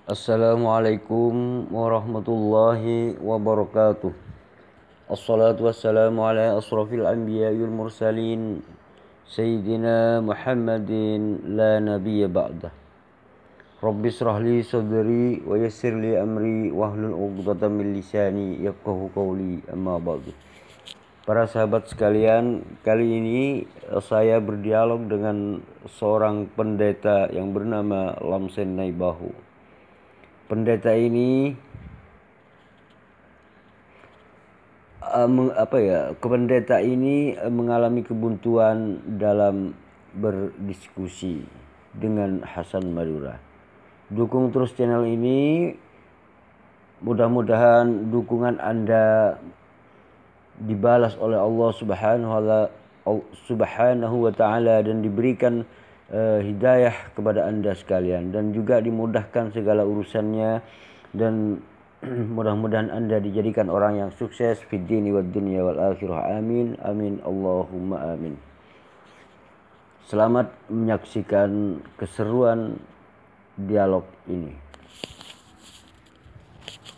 Assalamualaikum warahmatullahi wabarakatuh. Assalatu wassalamu ala asrafil anbiya'i wal mursalin Sayyidina Muhammadin la nabiyya ba'dah. Rabbi israh li sadri wa yassir li amri wahlul 'uqdatam min lisani yafqahu qawli, amma ba'du. Para sahabat sekalian, kali ini saya berdialog dengan seorang pendeta yang bernama Lamsen Naibahu. Pendeta ini mengalami kebuntuan dalam berdiskusi dengan Hasan Madura. Dukung terus channel ini, mudah-mudahan dukungan Anda dibalas oleh Allah Subhanahu wa Ta'ala dan diberikan hidayah kepada Anda sekalian, dan juga dimudahkan segala urusannya, dan mudah-mudahan Anda dijadikan orang yang sukses fid dini wad dunya wal akhirah. Amin amin Allahumma amin. Selamat menyaksikan keseruan dialog ini.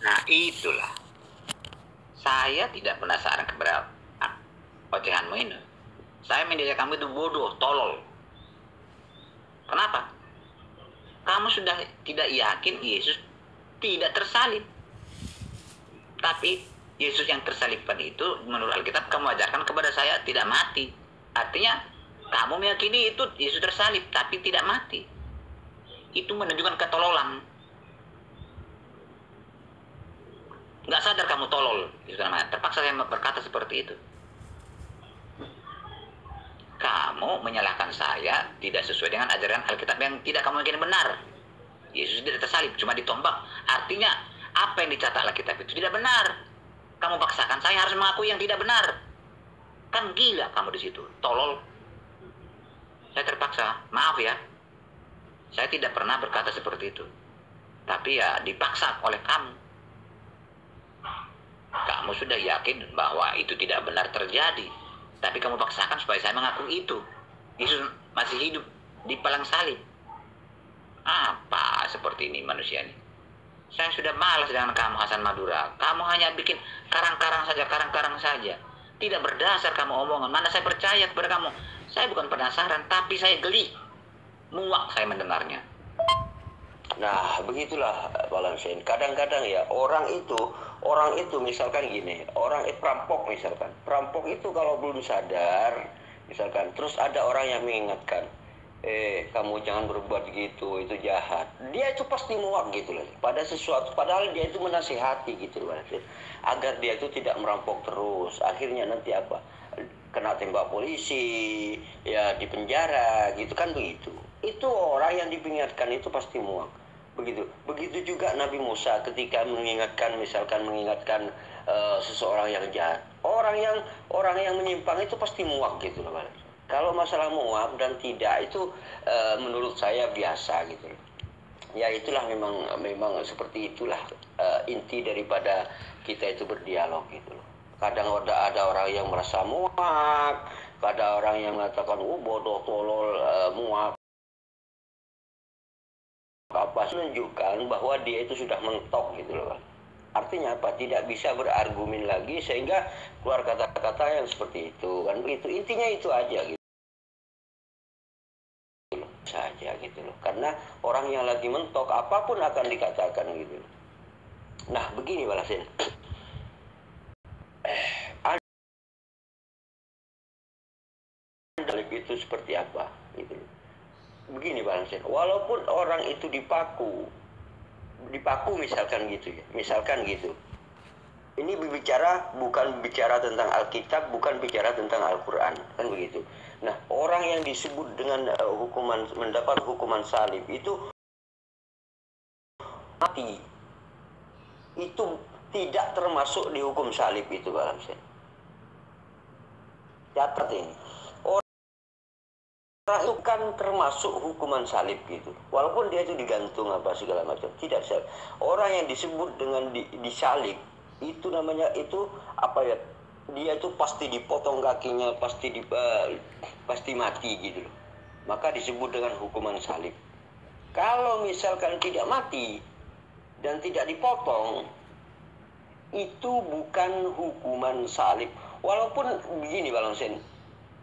Nah, itulah. Saya tidak penasaran kepada ocehanmu ini. Saya menilai kamu itu bodoh, tolol. Kenapa? Kamu sudah tidak yakin Yesus tidak tersalib. Tapi Yesus yang tersalibkan itu menurut Alkitab kamu ajarkan kepada saya tidak mati. Artinya kamu meyakini itu Yesus tersalib tapi tidak mati. Itu menunjukkan ketololan. Nggak sadar kamu tolol. Terpaksa saya berkata seperti itu. Kamu menyalahkan saya tidak sesuai dengan ajaran Alkitab yang tidak kamu yakin benar. Yesus tidak tersalib, cuma ditombak. Artinya apa yang dicatat Alkitab itu tidak benar. Kamu paksakan saya harus mengakui yang tidak benar. Kan gila kamu di situ, tolol. Saya terpaksa, maaf ya. Saya tidak pernah berkata seperti itu. Tapi ya dipaksa oleh kamu. Kamu sudah yakin bahwa itu tidak benar terjadi, tapi kamu paksakan supaya saya mengakui itu. Yesus masih hidup di palang salib. Apa seperti ini manusia ini? Saya sudah malas dengan kamu, Hasan Madura. Kamu hanya bikin karang-karang saja. Tidak berdasar kamu omongan. Mana saya percaya kepada kamu. Saya bukan penasaran, tapi saya geli. Muak saya mendengarnya. Nah, begitulah Pak Lamsen. Kadang-kadang ya orang itu misalkan gini, perampok misalkan. Perampok itu kalau belum sadar, misalkan, terus ada orang yang mengingatkan, kamu jangan berbuat gitu, itu jahat. Dia itu pasti muak gitu loh. Padahal dia itu menasihati gitu loh, agar dia itu tidak merampok terus. Akhirnya nanti apa? Kena tembak polisi, ya di penjara gitu kan begitu. Itu orang yang diperingatkan itu pasti muak. Begitu juga Nabi Musa ketika mengingatkan seseorang yang jahat. Orang yang menyimpang itu pasti muak gitu loh. Kalau masalah muak dan tidak itu menurut saya biasa gitu loh. Ya itulah memang seperti itulah inti daripada kita itu berdialog gitu loh. Kadang ada orang yang merasa muak, ada orang yang mengatakan bodoh, tolol, muak. Apa menunjukkan bahwa dia itu sudah mentok gitu loh. Artinya apa? Tidak bisa berargumen lagi sehingga keluar kata-kata yang seperti itu kan begitu. Intinya itu aja gitu saja gitu loh. Karena orang yang lagi mentok apapun akan dikatakan gitu loh. Nah, begini Pak Lamsen. Itu seperti apa gitu loh. Begini Pak Lamsen, walaupun orang itu dipaku misalkan gitu ya, ini bukan bicara tentang Alkitab, bukan bicara tentang Al-Quran kan begitu. Nah, orang yang disebut dengan mendapat hukuman salib itu mati, itu tidak termasuk di hukum salib itu Pak Lamsen. Catat ini, orang itu kan termasuk hukuman salib gitu. Walaupun dia itu digantung apa segala macam, tidak salib. Orang yang disebut dengan disalib itu namanya itu apa ya? Dia itu pasti dipotong kakinya, pasti mati gitu loh. Maka disebut dengan hukuman salib. Kalau misalkan tidak mati, dan tidak dipotong, itu bukan hukuman salib. Walaupun begini Bang Sen,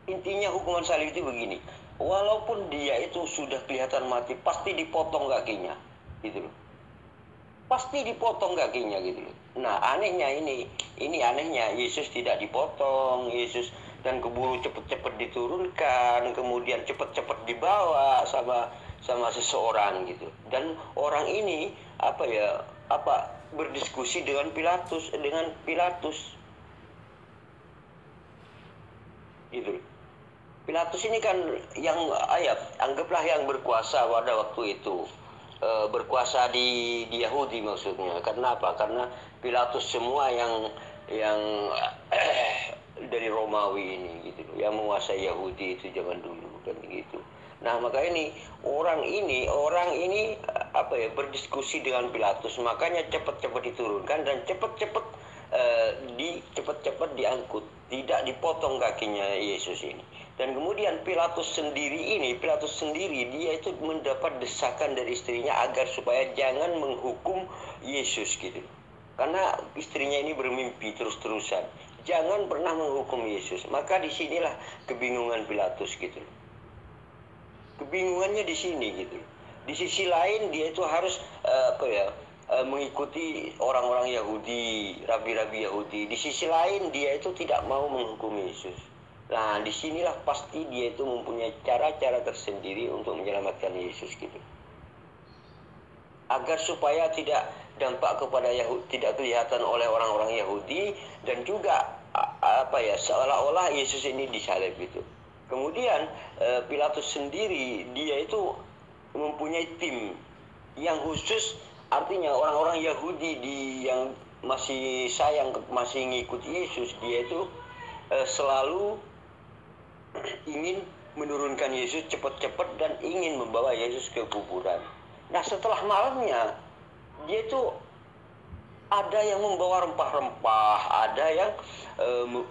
intinya hukuman salib itu begini, walaupun dia itu sudah kelihatan mati, pasti dipotong kakinya, gitu loh. Pasti dipotong kakinya gitu loh. Nah anehnya ini anehnya Yesus tidak dipotong, Yesus dan keburu cepet-cepet diturunkan, kemudian cepet-cepet dibawa sama seseorang gitu. Dan orang ini berdiskusi dengan Pilatus gitu. Pilatus ini kan yang anggaplah yang berkuasa pada waktu itu, berkuasa di Yahudi maksudnya. Karena apa? Karena Pilatus semua yang dari Romawi ini gitu, yang menguasai Yahudi itu zaman dulu kan gitu. Nah maka orang ini berdiskusi dengan Pilatus, makanya cepat-cepat diturunkan dan cepat-cepat diangkut, tidak dipotong kakinya Yesus ini. Dan kemudian Pilatus sendiri dia itu mendapat desakan dari istrinya agar supaya jangan menghukum Yesus gitu. Karena istrinya ini bermimpi terus-terusan, jangan pernah menghukum Yesus. Maka disinilah kebingungan Pilatus gitu. Kebingungannya di sini gitu. Di sisi lain dia itu harus mengikuti orang-orang Yahudi, rabi-rabi Yahudi. Di sisi lain dia itu tidak mau menghukum Yesus. Nah disinilah pasti dia itu mempunyai cara-cara tersendiri untuk menyelamatkan Yesus gitu. Agar supaya tidak dampak kepada Yahudi, tidak kelihatan oleh orang-orang Yahudi, dan juga seolah-olah Yesus ini disalib gitu. Kemudian Pilatus sendiri dia itu mempunyai tim yang khusus, artinya orang-orang Yahudi yang masih ngikut Yesus, dia itu selalu ingin menurunkan Yesus cepat-cepat dan ingin membawa Yesus ke kuburan. Nah setelah malamnya dia itu ada yang membawa rempah-rempah, ada yang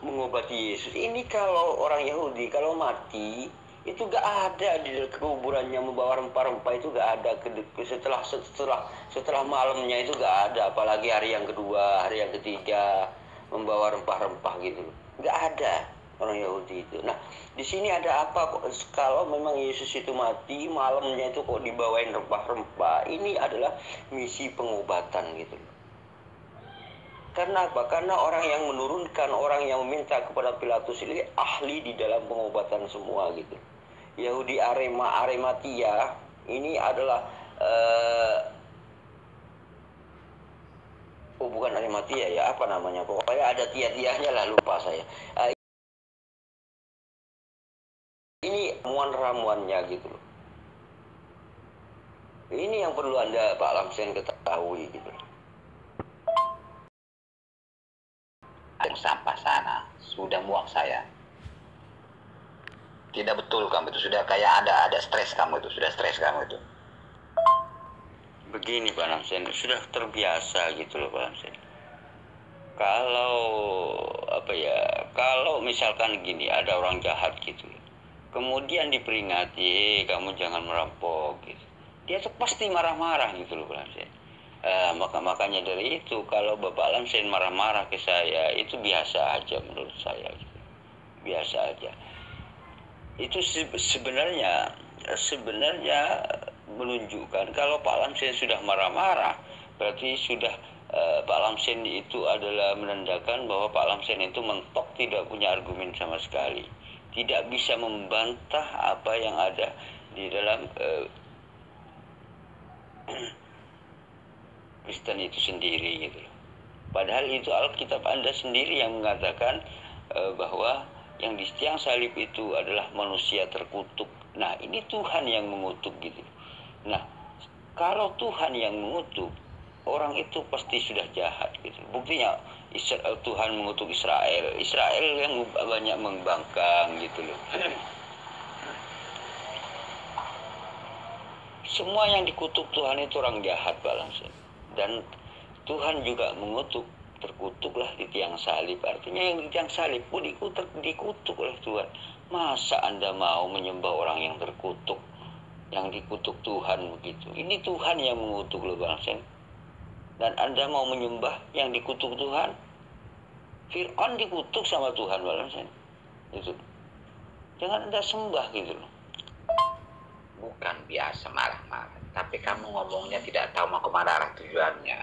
mengobati Yesus. Ini kalau orang Yahudi kalau mati itu gak ada di kuburannya membawa rempah-rempah, itu gak ada. Setelah malamnya itu gak ada, apalagi hari yang kedua, hari yang ketiga membawa rempah-rempah gitu, gak ada orang Yahudi itu. Nah di sini ada apa? Kalau memang Yesus itu mati malamnya itu kok dibawain rempah-rempah, ini adalah misi pengobatan gitu. Karena apa? Karena orang yang menurunkan, orang yang meminta kepada Pilatus ini ahli di dalam pengobatan semua gitu. Yahudi Arimatia ini adalah bukan Arimatia ya, apa namanya? Pokoknya ada tia-tianya lah, lupa saya. Ini ramuan-ramuannya gitu loh. Ini yang perlu Anda Pak Lamsen ketahui gitu loh. Yang sampah sana sudah muak saya. Tidak betul kamu itu, sudah kayak ada stres kamu itu, sudah stres kamu itu. Begini Pak Lamsen, sudah terbiasa gitu loh Pak Lamsen. Kalau misalkan gini, ada orang jahat gitu, kemudian diperingati, kamu jangan merampok gitu, dia tuh pasti marah-marah gitu loh Pak Lamsen. Makanya dari itu kalau Bapak Lamsen marah-marah ke saya itu biasa aja menurut saya gitu. Biasa aja. Itu sebenarnya menunjukkan kalau Pak Lamsen sudah marah-marah, berarti sudah Pak Lamsen itu adalah menandakan bahwa Pak Lamsen itu mentok, tidak punya argumen sama sekali, tidak bisa membantah apa yang ada di dalam Kristen itu sendiri gitu. Padahal itu Alkitab Anda sendiri yang mengatakan bahwa yang di tiang salib itu adalah manusia terkutuk. Nah ini Tuhan yang mengutuk gitu. Nah kalau Tuhan yang mengutuk, orang itu pasti sudah jahat gitu. Buktinya Tuhan mengutuk Israel yang banyak membangkang gitu loh. Semua yang dikutuk Tuhan itu orang jahat Pak Lamsen. Dan Tuhan juga mengutuk, terkutuklah di tiang salib. Artinya yang di tiang salib pun dikutuk oleh Tuhan. Masa Anda mau menyembah orang yang terkutuk, yang dikutuk Tuhan begitu? Ini Tuhan yang mengutuk loh Bang Sen. dan Anda mau menyembah yang dikutuk Tuhan. Fir'aun dikutuk sama Tuhan, itu. Jangan Anda sembah gitu loh. Bukan biasa marah-marah, tapi kamu ngomongnya tidak tahu mau kemana arah tujuannya.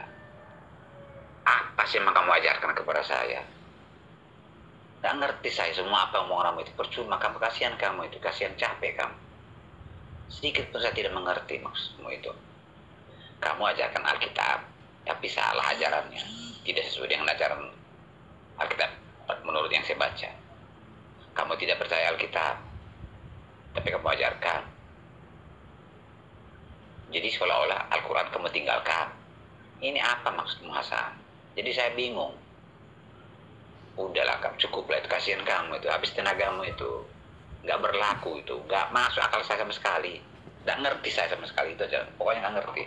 Apa sih yang kamu ajarkan kepada saya? Gak ngerti saya semua apa yang mau kamu itu. Percuma kamu, kasihan kamu itu, kasihan capek kamu. Sedikit pun saya tidak mengerti maksudmu itu. Kamu ajarkan Alkitab, tapi salah ajarannya. Tidak sesuai dengan ajaran Alkitab menurut yang saya baca. Kamu tidak percaya Alkitab, tapi kamu ajarkan. Jadi seolah-olah Al-Quran kamu tinggalkan. Ini apa maksudmu, Hasan? Jadi saya bingung. Udahlah, cukuplah itu, kasihan kamu itu, habis tenagamu itu. Nggak berlaku itu, nggak masuk akal saya sama sekali. Nggak ngerti saya sama sekali itu aja. Pokoknya nggak ngerti.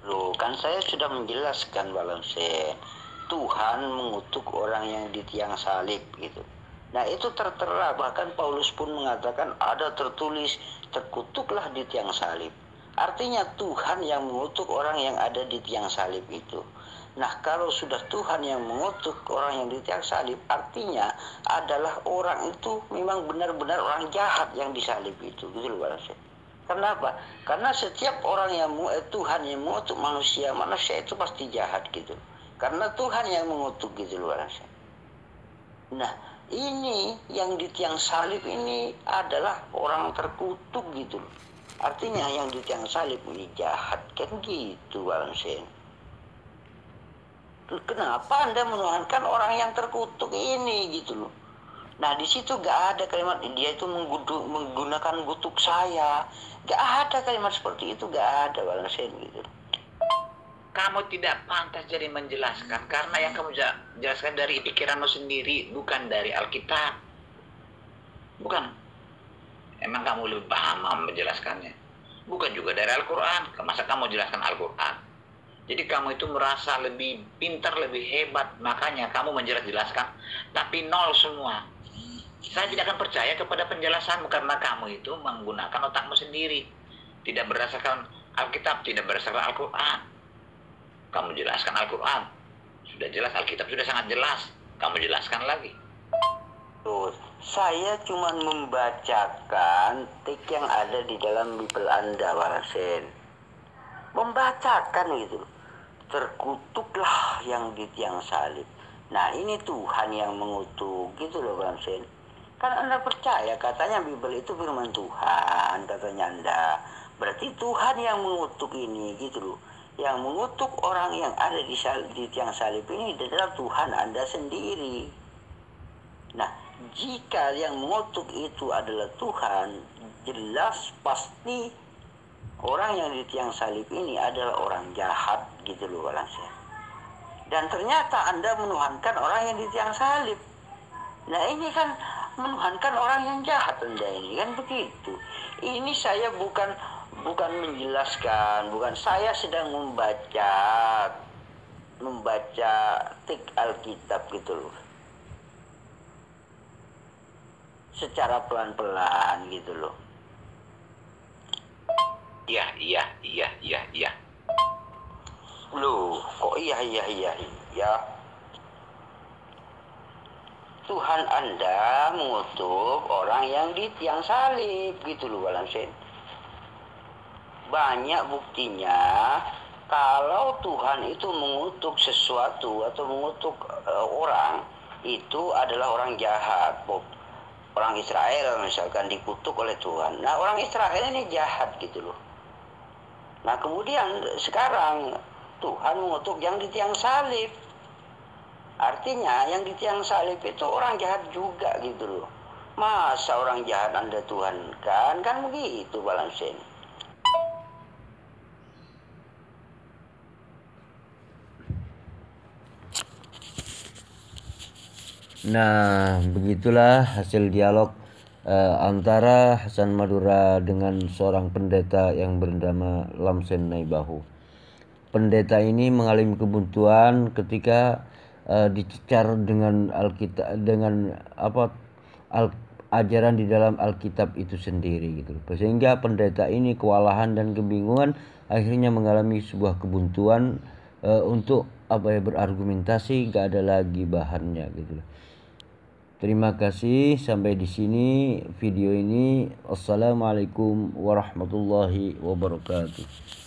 Loh, kan saya sudah menjelaskan, Balamsen. Tuhan mengutuk orang yang di tiang salib gitu. Nah, itu tertera, bahkan Paulus pun mengatakan ada tertulis, terkutuklah di tiang salib. Artinya Tuhan yang mengutuk orang yang ada di tiang salib itu. Nah, kalau sudah Tuhan yang mengutuk orang yang di tiang salib, artinya adalah orang itu memang benar-benar orang jahat yang disalib itu, gitu loh, Balamsen. Kenapa? Karena setiap orang yang Tuhan yang mengutuk manusia itu pasti jahat gitu. Karena Tuhan yang mengutuk gitu loh. Nah, ini yang di tiang salib ini adalah orang terkutuk gitu loh. Artinya yang di tiang salib ini jahat kan gitu, Balamsen. Kenapa Anda menuhankan orang yang terkutuk ini gitu loh? Nah, di situ gak ada kalimat dia itu menggunakan kutuk saya. Gak ada kalimat seperti itu, gak ada, Balamsen gitu. Kamu tidak pantas jadi menjelaskan, karena yang kamu jelaskan dari pikiranmu sendiri, bukan dari Alkitab. Bukan. Emang kamu lebih paham menjelaskannya. Bukan juga dari Al-Quran. Masa kamu jelaskan Al-Quran? Jadi kamu itu merasa lebih pintar, lebih hebat. Makanya kamu menjelaskan, tapi nol semua. Saya tidak akan percaya kepada penjelasanmu, karena kamu itu menggunakan otakmu sendiri. Tidak berdasarkan Alkitab, tidak berdasarkan Al-Quran. Kamu jelaskan Al-Quran, sudah jelas. Alkitab sudah sangat jelas. Kamu jelaskan lagi. Tuh, saya cuma membacakan teks yang ada di dalam Bible Anda, Balamsen. Membacakan gitu. Terkutuklah yang di tiang salib. Nah, ini Tuhan yang mengutuk gitu loh, Balamsen. Kan Anda percaya katanya Bible itu firman Tuhan, katanya Anda. Berarti Tuhan yang mengutuk ini gitu loh. Yang mengutuk orang yang ada di tiang salib ini adalah Tuhan Anda sendiri. Nah, jika yang mengutuk itu adalah Tuhan, jelas pasti orang yang di tiang salib ini adalah orang jahat gitu loh, Balamsen. Dan ternyata Anda menuhankan orang yang di tiang salib. Nah, ini kan menuhankan orang yang jahat Anda ini, kan begitu. Ini saya bukan menjelaskan, bukan, saya sedang membaca teks Alkitab gitu loh. Secara pelan-pelan gitu loh. Iya. Loh, kok iya. Tuhan Anda mengutuk orang yang di tiang salib gitu loh, Balamsen. Banyak buktinya kalau Tuhan itu mengutuk sesuatu atau mengutuk orang, itu adalah orang jahat. Orang Israel misalkan dikutuk oleh Tuhan. Nah, orang Israel ini jahat gitu loh. Nah, kemudian sekarang Tuhan mengutuk yang di tiang salib. Artinya yang di tiang salib itu orang jahat juga gitu loh. Masa orang jahat Anda Tuhan kan begitu, Balamsen. Nah, begitulah hasil dialog antara Hasan Madura dengan seorang pendeta yang bernama Lamsen Naibahu. Pendeta ini mengalami kebuntuan ketika dicecar dengan Alkitab, dengan ajaran di dalam Alkitab itu sendiri gitu. Sehingga pendeta ini kewalahan dan kebingungan, akhirnya mengalami sebuah kebuntuan untuk berargumentasi, gak ada lagi bahannya gitu. Terima kasih, sampai di sini video ini. Assalamualaikum warahmatullahi wabarakatuh.